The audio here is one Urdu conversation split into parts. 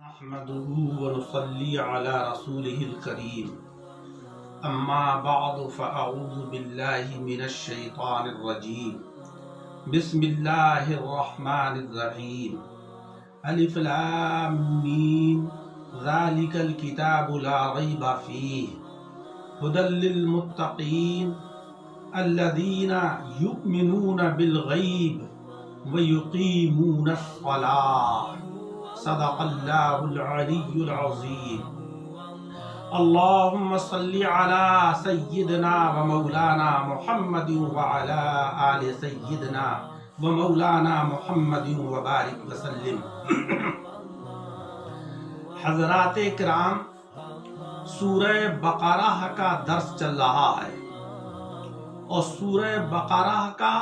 نحمده ونصلي على رسوله الكريم اما بعد فاعوذ بالله من الشيطان الرجيم بسم الله الرحمن الرحيم الف لام میم ذلك الكتاب لا ريب فيه هدى للمتقين الذين يؤمنون بالغيب ويقيمون الصلاة صدق الله العلي العظيم اللهم صل على سيدنا ومولانا محمد وعلى آل سيدنا ومولانا محمد وبارك وسلم. حضرات کرام، سورہ بقرہ کا درس چل رہا ہے اور سورہ بقرہ کا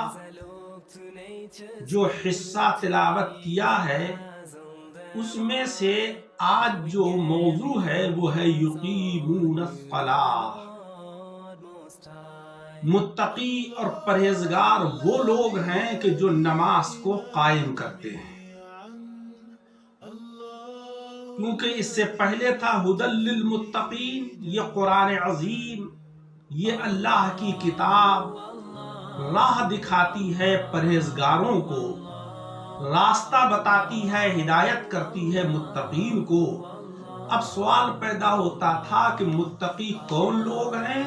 جو حصہ تلاوت کیا ہے اس میں سے آج جو موضوع ہے وہ ہے یقیمون الصلاۃ. متقی اور پرہیزگار وہ لوگ ہیں کہ جو نماز کو قائم کرتے ہیں، کیونکہ اس سے پہلے تھا ھدی للمتقین. یہ قرآن عظیم، یہ اللہ کی کتاب راہ دکھاتی ہے پرہیزگاروں کو، راستہ بتاتی ہے، ہدایت کرتی ہے متقین کو. اب سوال پیدا ہوتا تھا کہ متقی کون لوگ ہیں؟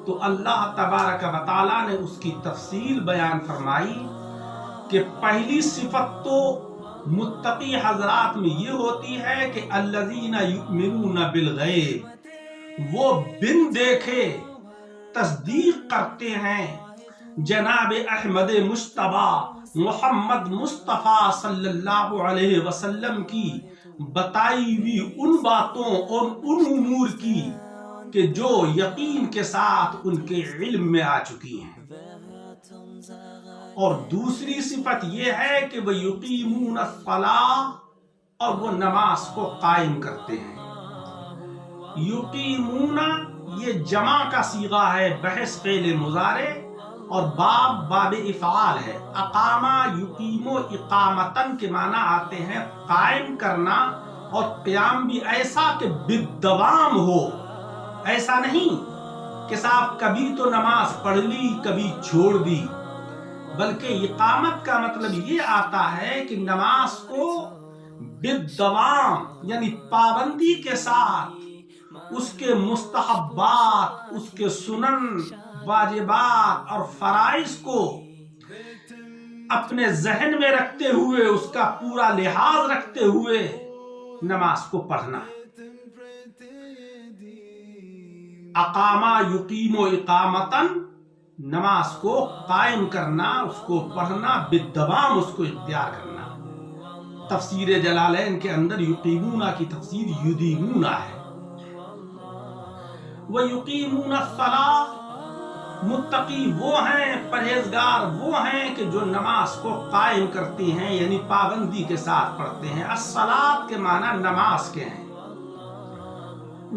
تو اللہ تبارک و تعالیٰ نے اس کی تفصیل بیان فرمائی کہ پہلی صفت تو متقی حضرات میں یہ ہوتی ہے کہ الذین یؤمنون بالغیب، وہ بن دیکھے تصدیق کرتے ہیں جناب احمد مجتبی محمد مصطفیٰ صلی اللہ علیہ وسلم کی بتائی ہوئی ان باتوں اور ان امور کی کہ جو یقین کے ساتھ ان کے علم میں آ چکی ہیں. اور دوسری صفت یہ ہے کہ وہ یقیمون الصلاۃ، اور وہ نماز کو قائم کرتے ہیں. یقیمون یہ جمع کا صیغہ ہے، بحث فعل مضارع، اور باب افعال ہے. اقامہ یقیم و اقامتن کے معنی آتے ہیں قائم کرنا، اور قیام بھی ایسا کہ بالدوام ہو. ایسا نہیں کہ صاحب کبھی تو نماز پڑھ لی کبھی چھوڑ دی، بلکہ اقامت کا مطلب یہ آتا ہے کہ نماز کو بالدوام یعنی پابندی کے ساتھ اس کے مستحبات، اس کے سنن، واجبات اور فرائض کو اپنے ذہن میں رکھتے ہوئے، اس کا پورا لحاظ رکھتے ہوئے نماز کو پڑھنا. اقامہ یقیم و اقامتن، نماز کو قائم کرنا، اس کو پڑھنا، بالدوام اس کو اختیار کرنا. تفسیر جلالین کے اندر یقیمون کی تفسیر یدیمون ہے. وَيُقِيمُونَ الصَّلَاةَ، متقی وہ ہیں، پرہیزگار وہ ہیں کہ جو نماز کو قائم کرتے ہیں یعنی پابندی کے ساتھ پڑھتے ہیں. الصلاۃ کے معنی نماز کے ہیں.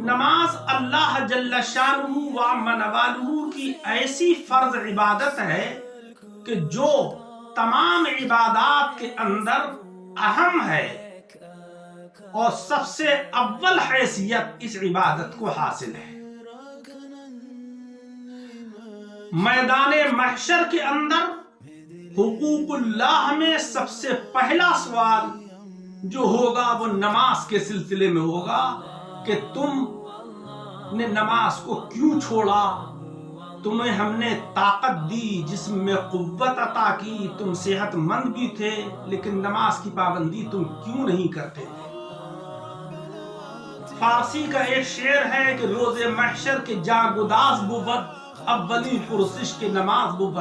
نماز اللہ جل شانہ وعم نوالہ کی ایسی فرض عبادت ہے کہ جو تمام عبادات کے اندر اہم ہے اور سب سے اول حیثیت اس عبادت کو حاصل ہے. میدان محشر کے اندر حقوق اللہ میں سب سے پہلا سوال جو ہوگا وہ نماز کے سلسلے میں ہوگا کہ تم نے نماز کو کیوں چھوڑا؟ تمہیں ہم نے طاقت دی، جسم میں قوت عطا کی، تم صحت مند بھی تھے، لیکن نماز کی پابندی تم کیوں نہیں کرتے تھے؟ فارسی کا ایک شعر ہے کہ روز محشر کے جاگداز بود، اولی پرسش کے نماز بود.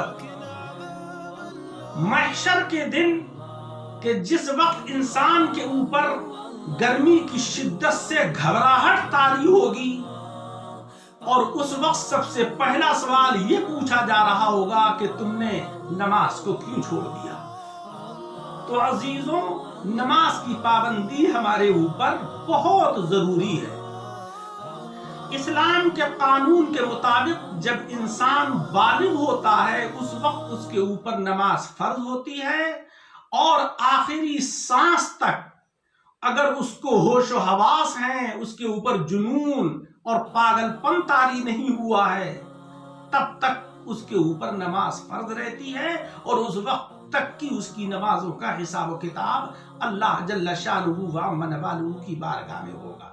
محشر کے دن کہ جس وقت انسان کے اوپر گرمی کی شدت سے گھبراہٹ طاری ہوگی، اور اس وقت سب سے پہلا سوال یہ پوچھا جا رہا ہوگا کہ تم نے نماز کو کیوں چھوڑ دیا. تو عزیزوں، نماز کی پابندی ہمارے اوپر بہت ضروری ہے. اسلام کے قانون کے مطابق جب انسان بالغ ہوتا ہے اس وقت اس کے اوپر نماز فرض ہوتی ہے، اور آخری سانس تک اگر اس کو ہوش و حواس ہیں، اس کے اوپر جنون اور پاگل پن طاری نہیں ہوا ہے، تب تک اس کے اوپر نماز فرض رہتی ہے، اور اس وقت تک کی اس کی نمازوں کا حساب و کتاب اللہ جل شانہ و عم نوالہ کی بارگاہ میں ہوگا۔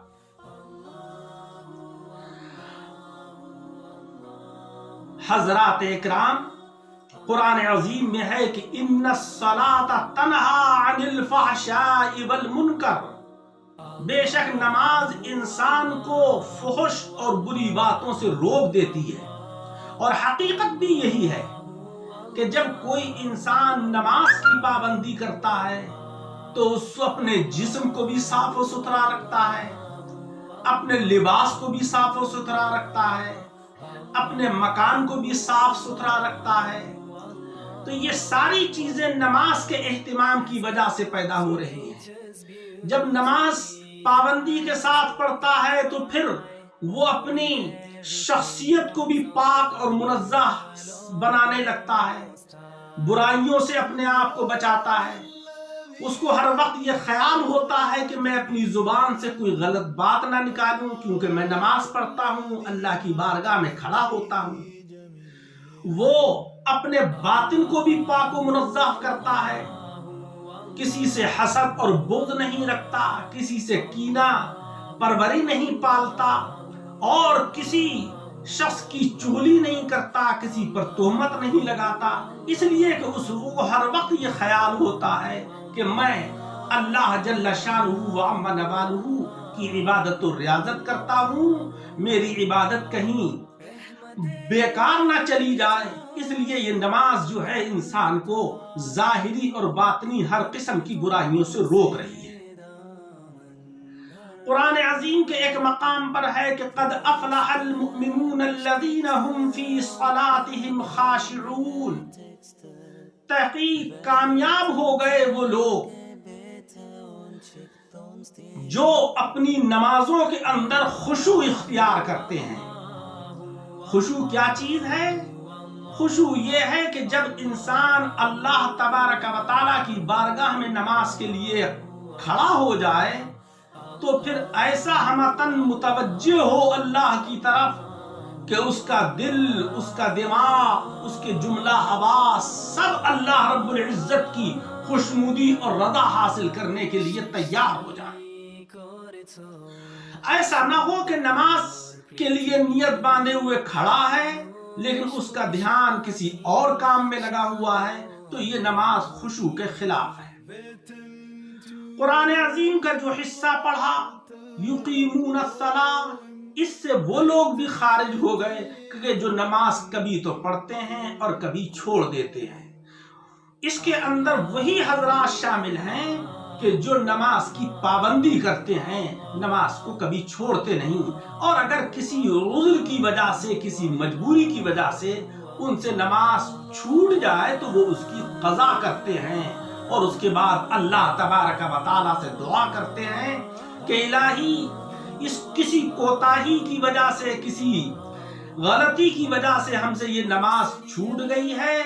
حضرات اکرام، قرآن عظیم میں ہے کہ ان الصلاۃ تنہی عن الفحشاء والمنکر، بے شک نماز انسان کو فحش اور بری باتوں سے روک دیتی ہے، اور حقیقت بھی یہی ہے کہ جب کوئی انسان نماز کی پابندی کرتا ہے تو اس اپنے جسم کو بھی صاف و ستھرا رکھتا ہے، اپنے لباس کو بھی صاف و ستھرا رکھتا ہے، اپنے مکان کو بھی صاف ستھرا رکھتا ہے۔ تو یہ ساری چیزیں نماز کے اہتمام کی وجہ سے پیدا ہو رہی ہیں۔ جب نماز پابندی کے ساتھ پڑھتا ہے تو پھر وہ اپنی شخصیت کو بھی پاک اور منزہ بنانے لگتا ہے، برائیوں سے اپنے آپ کو بچاتا ہے۔ اس کو ہر وقت یہ خیال ہوتا ہے کہ میں اپنی زبان سے کوئی غلط بات نہ نکالوں، کیونکہ میں نماز پڑھتا ہوں، اللہ کی بارگاہ میں کھڑا ہوتا ہوں۔ وہ اپنے باطن کو بھی پاک و منزہ کرتا ہے، کسی سے حسد اور بغض نہیں رکھتا، کسی سے کینہ پروری نہیں پالتا، اور کسی شخص کی چغلی نہیں کرتا، کسی پر تہمت نہیں لگاتا، اس لیے کہ اس کو ہر وقت یہ خیال ہوتا ہے کہ میں اللہ جل شانہ و عم نوالہ کی عبادت و ریاضت کرتا ہوں، میری عبادت کہیں بیکار نہ چلی جائے۔ اس لیے یہ نماز جو ہے انسان کو ظاہری اور باطنی ہر قسم کی برائیوں سے روک رہی ہے۔ قرآن عظیم کے ایک مقام پر ہے کہ قد افلح المؤمنون الذین هم فی صلاتهم خاشعون، تحقیق کامیاب ہو گئے وہ لوگ جو اپنی نمازوں کے اندر خشوع اختیار کرتے ہیں۔ خشوع کیا چیز ہے؟ خشوع یہ ہے کہ جب انسان اللہ تبارک و تعالیٰ کی بارگاہ میں نماز کے لیے کھڑا ہو جائے تو پھر ایسا ہمتن متوجہ ہو اللہ کی طرف کہ اس کا دل، اس کا دماغ، اس کے جملہ حواس سب اللہ رب العزت کی خوشنودی اور رضا حاصل کرنے کے لیے تیار ہو جائے۔ ایسا نہ ہو کہ نماز کے لیے نیت باندھے ہوئے کھڑا ہے لیکن اس کا دھیان کسی اور کام میں لگا ہوا ہے، تو یہ نماز خشوع کے خلاف ہے۔ قرآن عظیم کا جو حصہ پڑھا یقیمون الصلاۃ، اس سے وہ لوگ بھی خارج ہو گئے کہ جو نماز کبھی تو پڑھتے ہیں اور کبھی چھوڑ دیتے ہیں۔ اس کے اندر وہی حضرات شامل ہیں کہ جو نماز کی پابندی کرتے ہیں، نماز کو کبھی چھوڑتے نہیں، اور اگر کسی عذر کی وجہ سے، کسی مجبوری کی وجہ سے ان سے نماز چھوٹ جائے تو وہ اس کی قضا کرتے ہیں، اور اس کے بعد اللہ تبارک و تعالیٰ سے دعا کرتے ہیں کہ الہی اس کسی کوتاہی کی وجہ سے، کسی غلطی کی وجہ سے ہم سے یہ نماز چھوٹ گئی ہے،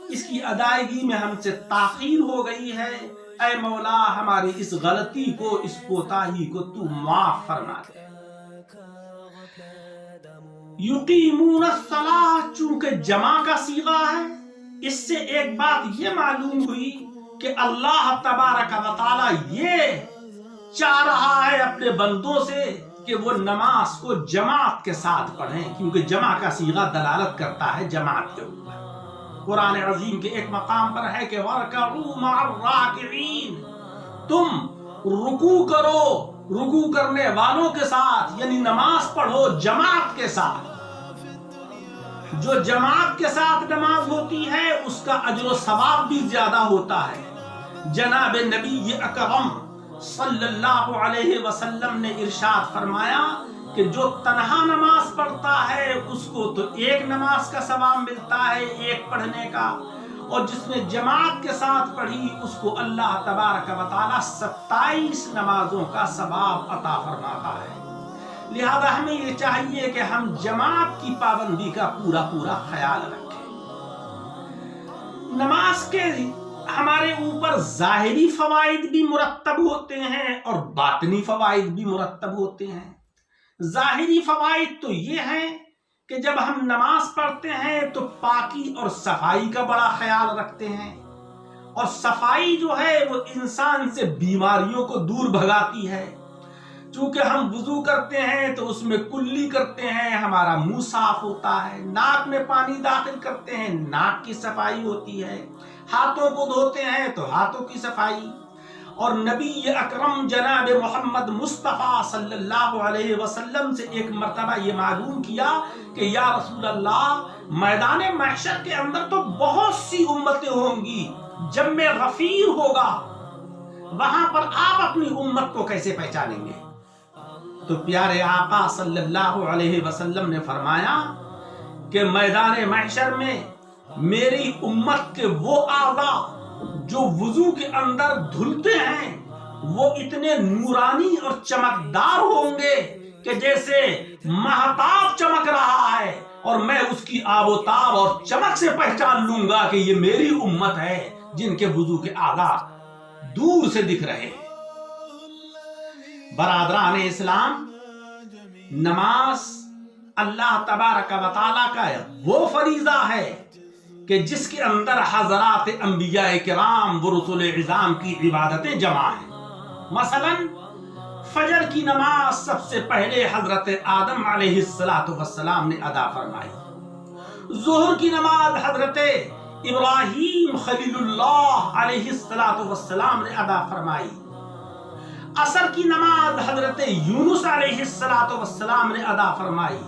اس کی ادائیگی میں ہم سے تاخیر ہو گئی ہے، اے مولا ہماری اس غلطی کو، اس کوتاہی کو تو معاف فرما دے۔ یقیمون الصلاۃ چونکہ جمع کا صیغہ ہے، اس سے ایک بات یہ معلوم ہوئی کہ اللہ تبارک و تعالی یہ چاہ رہا ہے اپنے بندوں سے کہ وہ نماز کو جماعت کے ساتھ پڑھیں، کیونکہ جمع کا صیغہ دلالت کرتا ہے جماعت کے اوپر۔ قرآن عظیم کے ایک مقام پر ہے کہ وَارْكَعُوا مَعَ الرَّاكِعِينَ، تم رکوع کرو رکوع کرنے والوں کے ساتھ، یعنی نماز پڑھو جماعت کے ساتھ۔ جو جماعت کے ساتھ نماز ہوتی ہے اس کا اجر و ثواب بھی زیادہ ہوتا ہے۔ جناب نبی اکرم صلی اللہ علیہ وسلم نے ارشاد فرمایا کہ جو تنہا نماز پڑھتا ہے اس کو تو ایک نماز کا ثواب ملتا ہے، ایک پڑھنے کا، اور جس نے جماعت کے ساتھ پڑھی اس کو اللہ تبارک و تعالی 27 نمازوں کا ثواب عطا فرماتا ہے۔ لہذا ہمیں یہ چاہیے کہ ہم جماعت کی پابندی کا پورا خیال رکھیں۔ نماز کے ہمارے اوپر ظاہری فوائد بھی مرتب ہوتے ہیں اور باطنی فوائد بھی مرتب ہوتے ہیں۔ ظاہری فوائد تو یہ ہیں کہ جب ہم نماز پڑھتے ہیں تو پاکی اور صفائی کا بڑا خیال رکھتے ہیں، اور صفائی جو ہے وہ انسان سے بیماریوں کو دور بھگاتی ہے۔ چونکہ ہم وضو کرتے ہیں تو اس میں کلی کرتے ہیں، ہمارا منہ صاف ہوتا ہے، ناک میں پانی داخل کرتے ہیں، ناک کی صفائی ہوتی ہے، ہاتھوں کو دھوتے ہیں تو ہاتھوں کی صفائی۔ اور نبی اکرم جناب محمد مصطفیٰ صلی اللہ علیہ وسلم سے ایک مرتبہ یہ معلوم کیا کہ یا رسول اللہ، میدان محشر کے اندر تو بہت سی امتیں ہوں گی، جب میں غفیر ہوگا وہاں پر آپ اپنی امت کو کیسے پہچانیں گے؟ تو پیارے آقا صلی اللہ علیہ وسلم نے فرمایا کہ میدان محشر میں میری امت کے وہ اعضاء جو وضو کے اندر دھلتے ہیں وہ اتنے نورانی اور چمکدار ہوں گے کہ جیسے مہتاب چمک رہا ہے، اور میں اس کی آب و تاب اور چمک سے پہچان لوں گا کہ یہ میری امت ہے جن کے وضو کے اعضاء دور سے دکھ رہے ہیں۔ برادران اسلام، نماز اللہ تبارک و تعالیٰ کا وہ فریضہ ہے کہ جس کے اندر حضرات انبیاء کرام و رسول اعظام کی عبادتیں جمع ہیں۔ مثلا فجر کی نماز سب سے پہلے حضرت آدم علیہ السلام نے ادا فرمائی، ظہر کی نماز حضرت ابراہیم خلیل اللہ علیہ السلام نے ادا فرمائی، عصر کی نماز حضرت یونس علیہ السلام نے ادا فرمائی،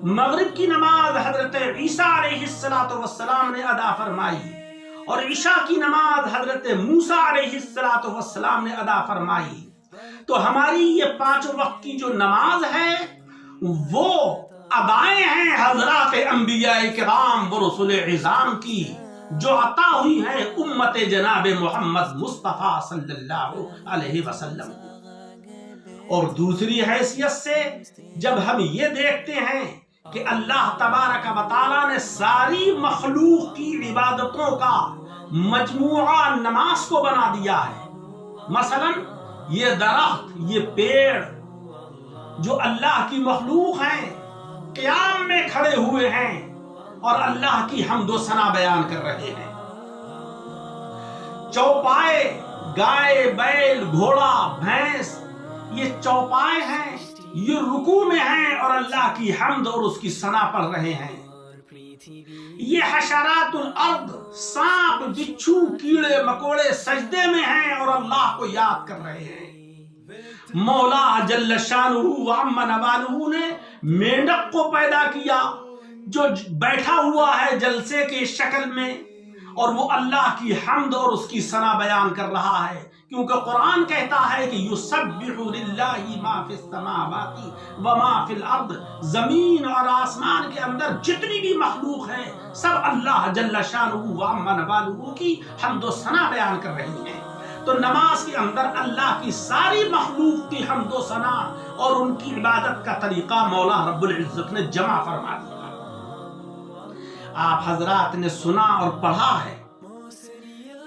مغرب کی نماز حضرت عیسیٰ علیہ السلام نے ادا فرمائی، اور عشاء کی نماز حضرت موسیٰ علیہ السلام نے ادا فرمائی۔ تو ہماری یہ 5 وقت کی جو نماز ہے وہ ادائیں ہیں حضرات انبیاء کرام و رسول اعظام کی، جو عطا ہوئی ہے امت جناب محمد مصطفیٰ صلی اللہ علیہ وسلم کو۔ اور دوسری حیثیت سے جب ہم یہ دیکھتے ہیں کہ اللہ تبارک و تعالیٰ نے ساری مخلوق کی عبادتوں کا مجموعہ نماز کو بنا دیا ہے، مثلا یہ درخت، یہ پیڑ جو اللہ کی مخلوق ہیں قیام میں کھڑے ہوئے ہیں اور اللہ کی حمد و ثنا بیان کر رہے ہیں، چوپائے گائے بیل گھوڑا بھینس یہ چوپائے ہیں، یہ رکوع میں ہیں اور اللہ کی حمد اور اس کی ثنا پڑھ رہے ہیں، یہ حشرات الارض سانپ بچھو کیڑے مکوڑے سجدے میں ہیں اور اللہ کو یاد کر رہے ہیں۔ مولا جل شانہ وعم نوالہ نے مینڈک کو پیدا کیا جو بیٹھا ہوا ہے جلسے کے شکل میں، اور وہ اللہ کی حمد اور اس کی ثنا بیان کر رہا ہے، کیونکہ قرآن کہتا ہے کہ یسبح للہ ما فی السماوات وما فی الارض، زمین اور آسمان کے اندر جتنی بھی مخلوق ہے سب اللہ جل شانہ وعم نوالہ کی حمد و ثنا بیان کر رہی ہیں۔ تو نماز کے اندر اللہ کی ساری مخلوق کی حمد و ثنا اور ان کی عبادت کا طریقہ مولا رب العزت نے جمع فرما دیا۔ آپ حضرات نے سنا اور پڑھا ہے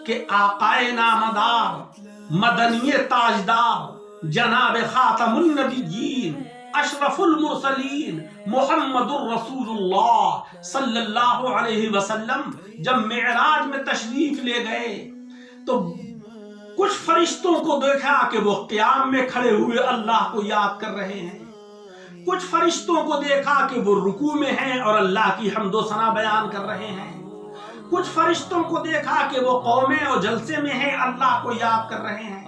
کہ آقائے نامدار مدنی تاجدار جناب خاتم النبیین اشرف المرسلین محمد الرسول اللہ صلی اللہ علیہ وسلم جب معراج میں تشریف لے گئے تو کچھ فرشتوں کو دیکھا کہ وہ قیام میں کھڑے ہوئے اللہ کو یاد کر رہے ہیں، کچھ فرشتوں کو دیکھا کہ وہ رکوع میں ہیں اور اللہ کی حمد و ثنا بیان کر رہے ہیں، کچھ فرشتوں کو دیکھا کہ وہ قومیں اور جلسے میں ہیں اللہ کو یاد کر رہے ہیں،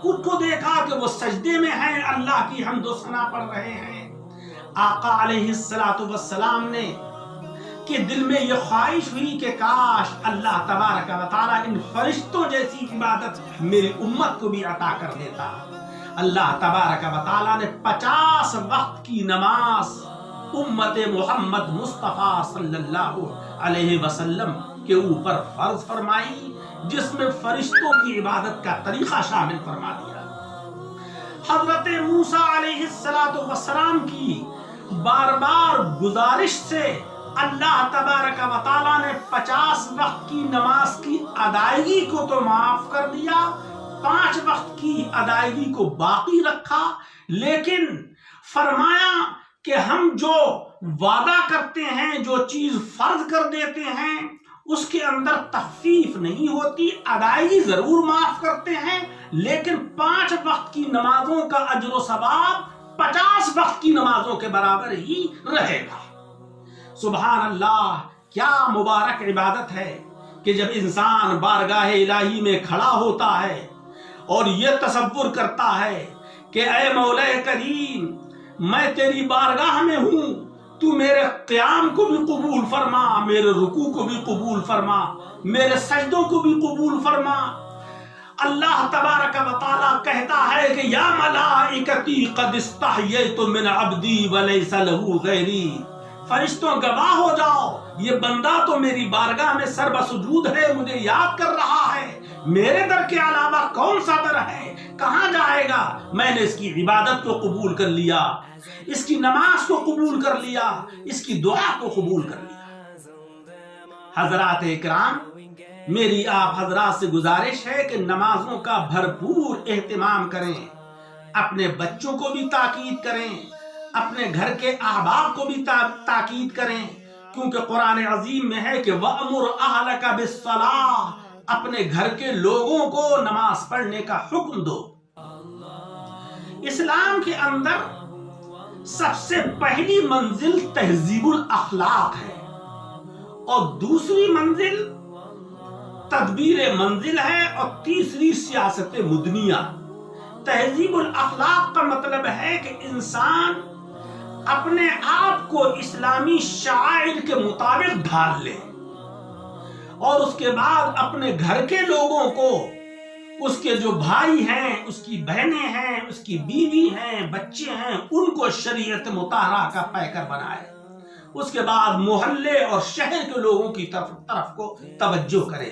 کچھ کو دیکھا کہ وہ سجدے میں ہیں اللہ کی حمد و ثنا پڑھ رہے ہیں۔ آقا علیہ السلام نے کہ دل میں یہ خواہش ہوئی کہ کاش اللہ تبارک و تعالیٰ ان فرشتوں جیسی عبادت میری امت کو بھی عطا کر دیتا۔ اللہ تبارک و تعالیٰ نے 50 وقت کی نماز امت محمد مصطفیٰ صلی اللہ علیہ وسلم کے اوپر فرض فرمائی، جس میں فرشتوں کی عبادت کا طریقہ شامل فرما دیا۔ حضرت موسیٰ علیہ السلام کی بار بار گزارش سے اللہ تبارک و تعالیٰ نے 50 وقت کی نماز کی ادائیگی کو تو معاف کر دیا، 5 وقت کی ادائیگی کو باقی رکھا، لیکن فرمایا کہ ہم جو وعدہ کرتے ہیں، جو چیز فرض کر دیتے ہیں، اس کے اندر تخفیف نہیں ہوتی، ادائیگی ضرور معاف کرتے ہیں، لیکن 5 وقت کی نمازوں کا اجر و ثواب 50 وقت کی نمازوں کے برابر ہی رہے گا۔ سبحان اللہ، کیا مبارک عبادت ہے کہ جب انسان بارگاہ الہی میں کھڑا ہوتا ہے اور یہ تصور کرتا ہے کہ اے مولا کریم، میں تیری بارگاہ میں ہوں، تو میرے قیام کو بھی قبول فرما، میرے رکوع کو بھی قبول فرما، میرے سجدوں کو بھی قبول فرما۔ اللہ تبارک و تعالیٰ کہتا ہے کہ یا ملائکتی قد استحییت من عبدی ولیس لہ غیری، فرشتوں گواہ ہو جاؤ، یہ بندہ تو میری بارگاہ میں سر بسجود ہے، مجھے یاد کر رہا ہے، میرے در کے علاوہ کون سا در ہے، کہاں جائے گا؟ میں نے اس کی عبادت کو قبول کر لیا، اس کی نماز کو قبول کر لیا، اس کی دعا کو قبول کر لیا۔ حضرات اکرام، میری آپ حضرات سے گزارش ہے کہ نمازوں کا بھرپور اہتمام کریں، اپنے بچوں کو بھی تاکید کریں، اپنے گھر کے احباب کو بھی تاکید کریں، کیونکہ قرآن عظیم میں ہے کہ وَأْمُرْ أَهْلَكَ بِالصَّلَاةِ، اپنے گھر کے لوگوں کو نماز پڑھنے کا حکم دو۔ اسلام کے اندر سب سے پہلی منزل تہذیب الاخلاق ہے، اور دوسری منزل تدبیر منزل ہے، اور تیسری سیاست مدنیہ۔ تہذیب الاخلاق کا مطلب ہے کہ انسان اپنے آپ کو اسلامی شعائر کے مطابق ڈھال لے، اور اس کے بعد اپنے گھر کے لوگوں کو، اس کے جو بھائی ہیں، اس کی بہنیں ہیں، اس کی بیوی ہیں، بچے ہیں، ان کو شریعت مطہرہ کا پیکر بنائے، اس کے بعد محلے اور شہر کے لوگوں کی طرف کو توجہ کرے۔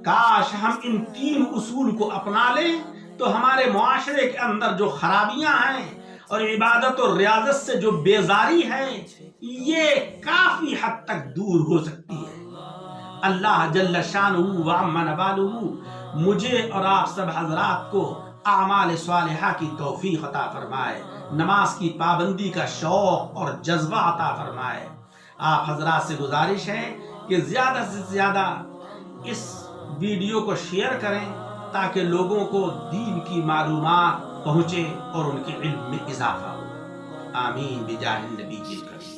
کاش ہم ان 3 اصول کو اپنا لیں تو ہمارے معاشرے کے اندر جو خرابیاں ہیں اور عبادت اور ریاضت سے جو بیزاری ہے، یہ کافی حد تک دور ہو سکتی ہے۔ اللہ جل شانہ و عم نوالہ مجھے اور آپ سب حضرات کو اعمال صالحہ کی توفیق عطا فرمائے، نماز کی پابندی کا شوق اور جذبہ عطا فرمائے۔ آپ حضرات سے گزارش ہے کہ زیادہ سے زیادہ اس ویڈیو کو شیئر کریں تاکہ لوگوں کو دین کی معلومات پہنچے اور ان کے علم میں اضافہ ہو۔ آمین بجاہ النبی الکریم۔